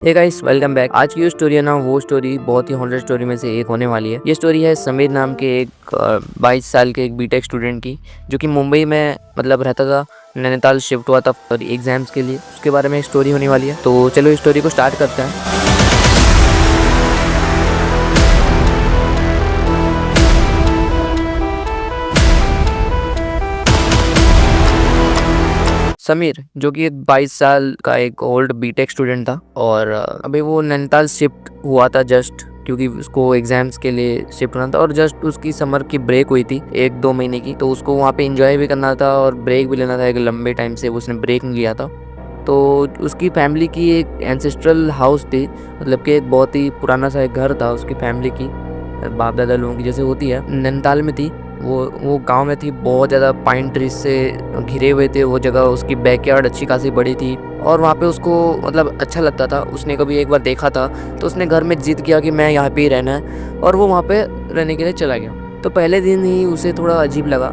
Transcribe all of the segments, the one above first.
Hey guys, welcome back. आज की जो स्टोरी है ना, वो स्टोरी बहुत ही हॉरर स्टोरी में से एक होने वाली है। ये स्टोरी है समीर नाम के एक 22 साल के एक बीटेक स्टूडेंट की, जो कि मुंबई में रहता था। नैनीताल शिफ्ट हुआ था और एग्जाम्स के लिए। उसके बारे में एक स्टोरी होने वाली है, तो चलो इस स्टोरी को स्टार्ट करते हैं। समीर, जो कि एक 22 साल का एक ओल्ड बीटेक स्टूडेंट था, और अभी वो नैनीताल शिफ्ट हुआ था जस्ट, क्योंकि उसको एग्जाम्स के लिए शिफ्ट होना था। और जस्ट उसकी समर की ब्रेक हुई थी 1-2 महीने की, तो उसको वहाँ पे एंजॉय भी करना था और ब्रेक भी लेना था। एक लंबे टाइम से उसने ब्रेक नहीं लिया था। तो उसकी फैमिली की एक एंसेस्ट्रल हाउस थी, मतलब कि एक बहुत ही पुराना सा एक घर था उसकी फैमिली की, बाप दादा लोगों की जैसे होती है, नैनीताल में थी। वो गांव में थी, बहुत ज़्यादा पाइन ट्रीज से घिरे हुए थे वो जगह। उसकी बैकयार्ड अच्छी खासी बड़ी थी और वहाँ पे उसको अच्छा लगता था। उसने कभी एक बार देखा था, तो उसने घर में जिद किया कि मैं यहाँ पे ही रहना है, और वो वहाँ पे रहने के लिए चला गया। तो पहले दिन ही उसे थोड़ा अजीब लगा।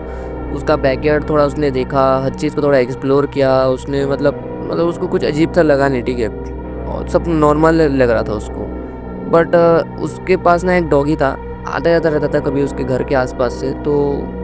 उसका बैकयार्ड थोड़ा उसने देखा, हर चीज़ को थोड़ा एक्सप्लोर किया उसने। उसको कुछ अजीब सा लगा नहीं, ठीक है, और सब नॉर्मल लग रहा था उसको। बट उसके पास ना एक डॉगी था, आता जाता रहता था कभी उसके घर के आसपास से, तो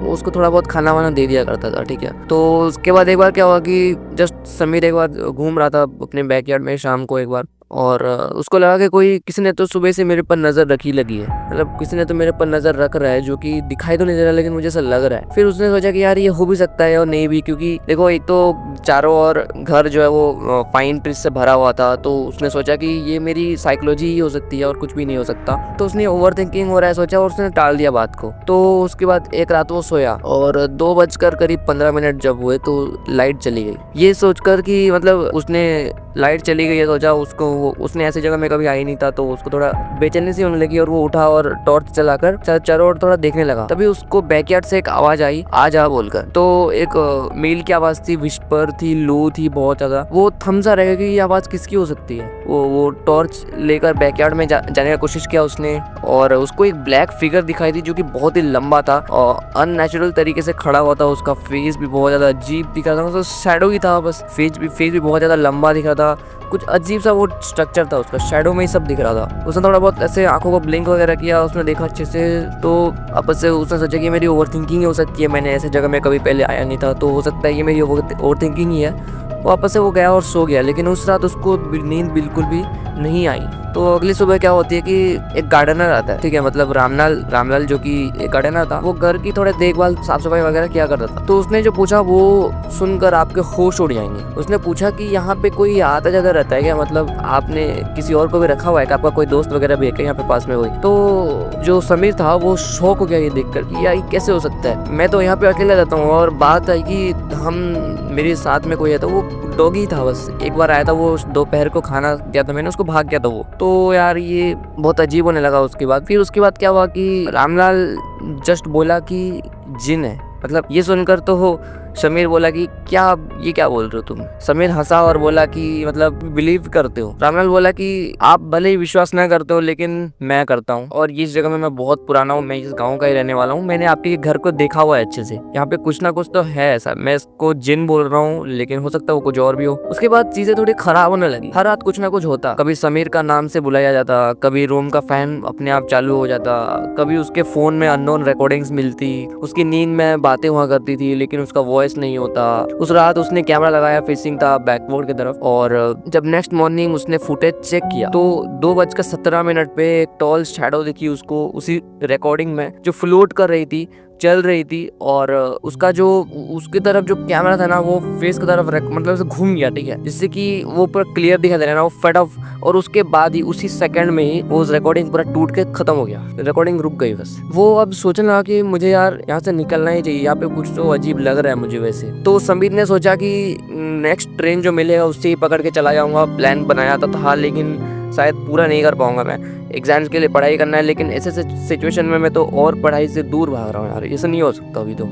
वो उसको थोड़ा बहुत खाना वाना दे दिया करता था, ठीक है। तो उसके बाद एक बार क्या हुआ कि जस्ट समीर एक बार घूम रहा था अपने बैकयार्ड में शाम को एक बार, और उसको लगा कि कोई किसी ने तो सुबह से मेरे पर नजर रखी लगी है, मतलब किसी ने तो मेरे पर नजर रख रहा है, जो कि दिखाई तो नहीं दे रहा लेकिन मुझे ऐसा लग रहा है। फिर उसने सोचा कि यार ये हो भी सकता है और नहीं भी, क्योंकि देखो एक तो चारों ओर घर जो है वो पाइन ट्रीज से भरा हुआ था। तो उसने सोचा कि ये मेरी साइकोलॉजी ही हो सकती है और कुछ भी नहीं हो सकता। तो उसने ओवर थिंकिंग हो रहा है सोचा, और उसने टाल दिया बात को। तो उसके बाद एक रात वो सोया, और 2 बजकर करीब 15 मिनट जब हुए तो लाइट चली गई। ये सोचकर कि उसने लाइट चली गई है, सोचा उसने ऐसी जगह में कभी आई नहीं था, तो उसको थोड़ा बेचैनी सी होने लगी, और वो उठा और टॉर्च चलाकर चारों ओर थोड़ा देखने लगा। तभी उसको बैकयार्ड से एक आवाज आई, आ जा बोलकर। तो एक मेल की आवाज थी, विस्पर थी, लो थी बहुत ज्यादा। वो थम सा रहेगा कि ये आवाज किसकी हो सकती है। वो टॉर्च लेकर बैकयार्ड में जाने का कोशिश किया उसने, और उसको एक ब्लैक फिगर दिखाई दी, जो कि बहुत ही लंबा था और अननेचुरल तरीके से खड़ा हुआ था। उसका फेस भी बहुत ज्यादा अजीब दिख रहा था, मतलब शैडो ही था बस। फेस भी बहुत ज्यादा लंबा दिख रहा था। कुछ अजीब सा वो स्ट्रक्चर था उसका, शैडो में ही सब दिख रहा था। उसने थोड़ा बहुत ऐसे आंखों को ब्लिंक वगैरह किया, उसने देखा अच्छे से, तो आपस से उसने सोचा कि मेरी ओवर थिंकिंग हो सकती है, मैंने ऐसे जगह में कभी पहले आया नहीं था, तो हो सकता है ये मेरी ओवर थिंकिंग ही है। वापस से वो गया और सो गया, लेकिन उस रात उसको नींद बिल्कुल भी नहीं आई। तो अगली सुबह क्या होती है कि एक गार्डनर आता है, ठीक है, मतलब रामलाल जो कि एक गार्डनर था, वो घर की थोड़े देखभाल साफ सफाई वगैरह किया करता था। तो उसने जो पूछा वो सुनकर आपके होश उड़ जाएंगे। उसने पूछा कि यहाँ पे कोई आता जाता रहता है क्या, मतलब आपने किसी और को भी रखा हुआ है, आपका कोई दोस्त वगैरह भी है क्या यहाँ पे पास में कोई? तो जो समीर था वो शॉक हो गया ये देखकर कि यार कैसे हो सकता है, मैं तो यहाँ पे अकेला रहता हूँ, और बात है कि हम मेरे साथ में कोई है। तो वो डॉगी था, बस एक बार आया था, वो दोपहर को खाना दिया था मैंने उसको, भाग गया था वो। तो यार ये बहुत अजीब होने लगा उसके बाद। फिर उसके बाद क्या हुआ कि रामलाल जस्ट बोला कि जिन है, मतलब ये सुनकर तो हो समीर बोला कि ये क्या बोल रहे हो तुम? समीर हंसा और बोला कि मतलब बिलीव करते हो? रामलाल बोला कि आप भले ही विश्वास ना करते हो, लेकिन मैं करता हूँ, और इस जगह में मैं बहुत पुराना हूँ, मैं इस गाँव का ही रहने वाला हूँ, मैंने आपके घर को देखा हुआ है अच्छे से, यहाँ पे कुछ ना कुछ तो है ऐसा। मैं इसको जिन बोल रहा हूँ, लेकिन हो सकता है वो कुछ और भी हो। उसके बाद चीजें थोड़ी खराब होने लगी। हर रात कुछ ना कुछ होता, कभी समीर का नाम से बुलाया जाता, कभी रूम का फैन अपने आप चालू हो जाता, कभी उसके फोन में अननोन रिकॉर्डिंग्स मिलती, उसकी नींद में बातें हुआ करती थी लेकिन उसका वॉइस नहीं होता। उस रात उसने कैमरा लगाया, फेसिंग था बैकबोर्ड की तरफ, और जब नेक्स्ट मॉर्निंग उसने फुटेज चेक किया तो 2:17 पे एक टॉल शैडो दिखी उसको उसी रिकॉर्डिंग में, जो फ्लोट कर रही थी, चल रही थी, और उसका जो उसकी तरफ जो कैमरा था ना, वो फेस की तरफ से घूम गया, ठीक है, जिससे कि वो पूरा क्लियर दिखाई दे रहा है ना, वो फट ऑफ। और उसके बाद ही उसी सेकंड में ही वो रिकॉर्डिंग पूरा टूट के खत्म हो गया, रिकॉर्डिंग रुक गई बस। वो अब सोचने लगा कि मुझे यार यहाँ से निकलना ही चाहिए, यहाँ पे कुछ तो अजीब लग रहा है मुझे वैसे। तो समीर ने सोचा कि नेक्स्ट ट्रेन जो मिलेगा उससे ही पकड़ के चला जाऊंगा। प्लान बनाया था लेकिन शायद पूरा नहीं कर पाऊंगा। मैं एग्जाम्स के लिए पढ़ाई करना है, लेकिन ऐसे सिचुएशन में मैं तो और पढ़ाई से दूर भाग रहा हूँ यार, ऐसा नहीं हो सकता अभी तो।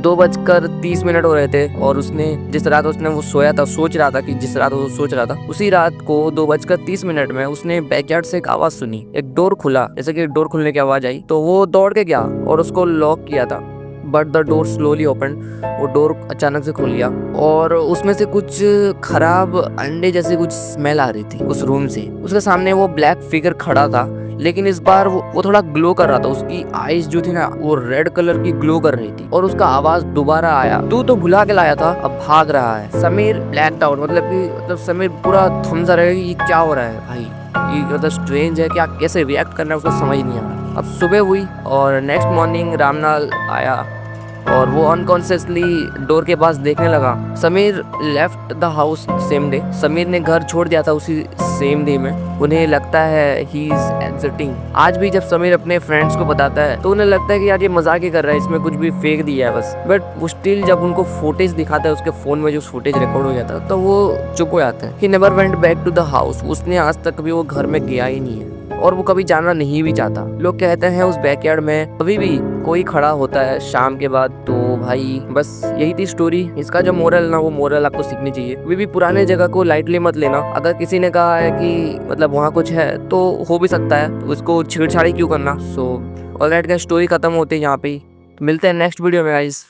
2:30 हो रहे थे, और उसने जिस रात उसने वो सोया था, सोच रहा था कि जिस रात वो सोच रहा था, उसी रात को 2:30 में उसने बैकयार्ड से एक आवाज सुनी। एक डोर खुला, जैसे कि डोर खुलने की आवाज आई, तो वो दौड़ के गया और उसको लॉक किया था। But the door slowly open. वो डोर अचानक से खुल गया और उसमें से कुछ खराब अंडे जैसी कुछ स्मेल आ रही थी उस रूम से। उसके सामने वो ब्लैक फिगर खड़ा था, लेकिन इस बार वो थोड़ा ग्लो कर रहा था। उसकी आईज जो थी ना वो रेड कलर की ग्लो कर रही थी और उसका आवाज दोबारा आया, तू तो भुला के लाया था, अब भाग रहा है। समीर ब्लैक आउट, मतलब समीर पूरा थम सा रहेगा कि ये क्या हो रहा है भाई, ये मतलब स्ट्रेंज है, क्या कैसे रिएक्ट करना है उसको समझ नहीं आ रहा। अब सुबह हुई और नेक्स्ट मॉर्निंग रामलाल आया और वो अनकॉन्शियसली डोर के पास देखने लगा। Sameer left the house same day. Sameer ने घर छोड़ दिया था उसी सेम डे में। उन्हें लगता है ही इज एग्जिटिंग। आज भी जब समीर अपने फ्रेंड्स को बताता है तो उन्हें लगता है कि यार ये मजाक ही कर रहा है, इसमें कुछ भी फेक दिया है बस। बट वो स्टिल जब उनको फुटेज दिखाता है, उसके फोन में जो फुटेज रिकॉर्ड हो जाता है, तो वो चुप हो जाता है। He never went back to the house. उसने आज तक कभी वो घर में गया ही नहीं है और वो कभी जाना नहीं भी चाहता। लोग कहते हैं उस बैकयार्ड में अभी भी कोई खड़ा होता है शाम के बाद। तो भाई बस यही थी स्टोरी। इसका जो मोरल ना, वो मोरल आपको सीखनी चाहिए। अभी भी पुराने जगह को लाइटली मत लेना। अगर किसी ने कहा है कि मतलब वहाँ कुछ है तो हो भी सकता है, तो उसको छेड़छाड़ी क्यों करना। सो ऑलराइट गाइस, स्टोरी खत्म होती है यहाँ पे ही। मिलते हैं नेक्स्ट वीडियो में गाइस।